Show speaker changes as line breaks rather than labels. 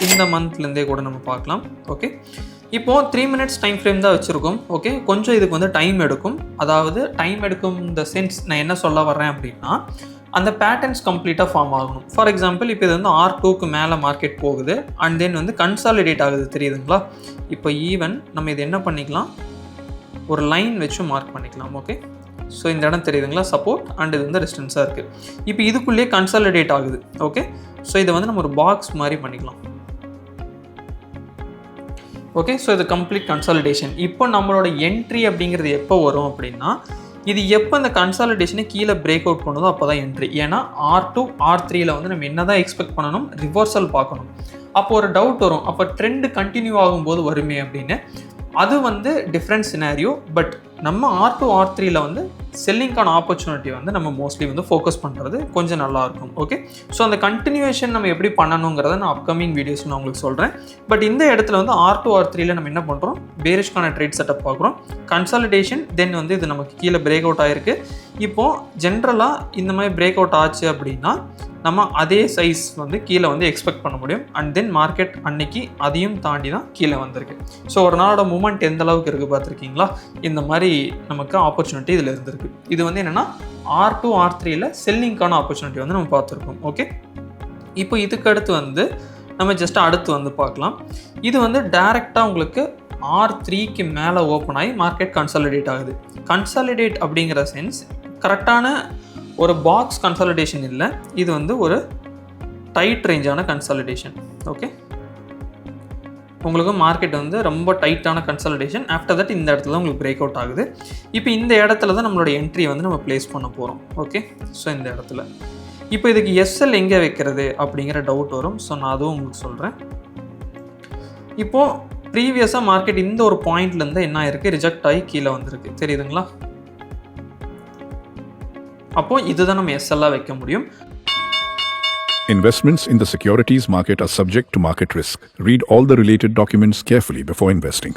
இந்த மந்த்லேருந்தே கூட நம்ம பார்க்கலாம். ஓகே, இப்போது 3 மினிட்ஸ் டைம் ஃப்ரேம் தான் வச்சுருக்கோம். ஓகே, கொஞ்சம் இதுக்கு வந்து டைம் எடுக்கும். அதாவது டைம் எடுக்கும் இந்த சென்ஸ் நான் என்ன சொல்ல வர்றேன் அப்படின்னா, அந்த பேட்டர்ன்ஸ் கம்ப்ளீட்டாக ஃபார்ம் ஆகணும். ஃபார் எக்ஸாம்பிள் இப்போ இது வந்து R2க்கு மேலே மார்க்கெட் போகுது அண்ட் தென் வந்து கன்சாலிடேட் ஆகுது, தெரியுதுங்களா? இப்போ ஈவன் நம்ம இது என்ன பண்ணிக்கலாம், ஒரு லைன் வச்சு மார்க் பண்ணிக்கலாம். ஓகே, ஸோ இந்த இடம் தெரியுதுங்களா, சப்போர்ட் அண்ட் இது வந்து ரெசிஸ்டன்ஸாக இருக்குது. இப்போ இதுக்குள்ளேயே கன்சாலிடேட் ஆகுது. ஓகே, ஸோ இதை வந்து நம்ம ஒரு பாக்ஸ் மாதிரி பண்ணிக்கலாம். ஓகே, ஸோ இது கம்ப்ளீட் கன்சாலிடேஷன். இப்போ நம்மளோட என்ட்ரி அப்படிங்கிறது எப்போ வரும் அப்படின்னா, இது எப்போ இந்த கன்சாலிடேஷனை கீழே பிரேக் அவுட் பண்ணுதோ அப்போ தான் என்ட்ரி. ஏன்னா R2 R3ல வந்து நம்ம என்ன தான் எக்ஸ்பெக்ட் பண்ணணும், ரிவர்சல் பார்க்கணும். அப்போ ஒரு டவுட் வரும், அப்போ ட்ரெண்டு கண்டினியூ ஆகும்போது வருமே அப்படின்னு. அது வந்து டிஃப்ரெண்ட் சினாரியோ. பட் நம்ம R2 R3ல வந்து செல்லிங்கான ஆப்பர்ச்சுனிட்டி வந்து நம்ம மோஸ்ட்லி வந்து ஃபோக்கஸ் பண்ணுறது கொஞ்சம் நல்லாயிருக்கும். ஓகே, ஸோ அந்த கண்டினியூவேஷன் நம்ம எப்படி பண்ணணுங்கிறத நான் அப்கமிங் வீடியோஸ் நான் உங்களுக்கு சொல்கிறேன். பட் இந்த இடத்துல வந்து R2 R3ல நம்ம என்ன பண்ணுறோம், பேரிஷ்கான ட்ரேட் செட்டப் பார்க்குறோம், கன்சாலிடேஷன், தென் வந்து இது நமக்கு கீழே பிரேக் அவுட் ஆகிருக்கு. இப்போது ஜென்ரலாக இந்த மாதிரி பிரேக் அவுட் ஆச்சு அப்படின்னா நம்ம அதே சைஸ் வந்து கீழே வந்து எக்ஸ்பெக்ட் பண்ண முடியும். அண்ட் தென் மார்க்கெட் அன்னைக்கு அதையும் தாண்டி தான் கீழே வந்திருக்கு. ஸோ ஒரு நாளோட மூமெண்ட் எந்த அளவுக்கு இருக்குது பார்த்துருக்கீங்களா? இந்த மாதிரி நமக்கு ஆப்பர்ச்சுனிட்டி இதில் இருந்திருக்கு. இது வந்து என்னென்னா R2 R3ல செல்லிங்கான ஆப்பர்ச்சுனிட்டி வந்து நம்ம பார்த்துருக்கோம். ஓகே, இப்போ இதுக்கு அடுத்து வந்து நம்ம ஜஸ்ட் அடுத்து வந்து பார்க்கலாம். இது வந்து டைரெக்டாக உங்களுக்கு R3க்கு மேலே ஓப்பன் ஆகி மார்க்கெட் கன்சாலிடேட் ஆகுது. கன்சாலிடேட் அப்படிங்கிற சென்ஸ் கரெக்டான ஒரு பாக்ஸ் கன்சாலிடேஷன் இல்லை, இது வந்து ஒரு டைட் ரேஞ்சான கன்சாலிடேஷன். ஓகே, உங்களுக்கு மார்க்கெட் வந்து ரொம்ப டைட்டான கன்சாலிடேஷன். ஆஃப்டர் தட் இந்த இடத்துல உங்களுக்கு பிரேக் அவுட் ஆகுது. இப்போ இந்த இடத்துல தான் நம்மளோட என்ட்ரியை வந்து நம்ம பிளேஸ் பண்ண போகிறோம். ஓகே, ஸோ இந்த இடத்துல இப்போ இதுக்கு எஸ்எல் எங்கே வைக்கிறது அப்படிங்கிற டவுட் வரும். ஸோ நான் அதுவும் உங்களுக்கு சொல்கிறேன். இப்போது ப்ரீவியஸாக மார்க்கெட் இந்த ஒரு பாயிண்ட்லேருந்து என்ன ஆயிருக்கு, ரிஜெக்ட் ஆகி கீழே வந்திருக்கு, தெரியுதுங்களா? அப்போ இதுதான் நம்ம எஸ்எல்லாக வைக்க முடியும்.
Investments in the securities market are subject to market risk. Read all the related documents carefully before investing.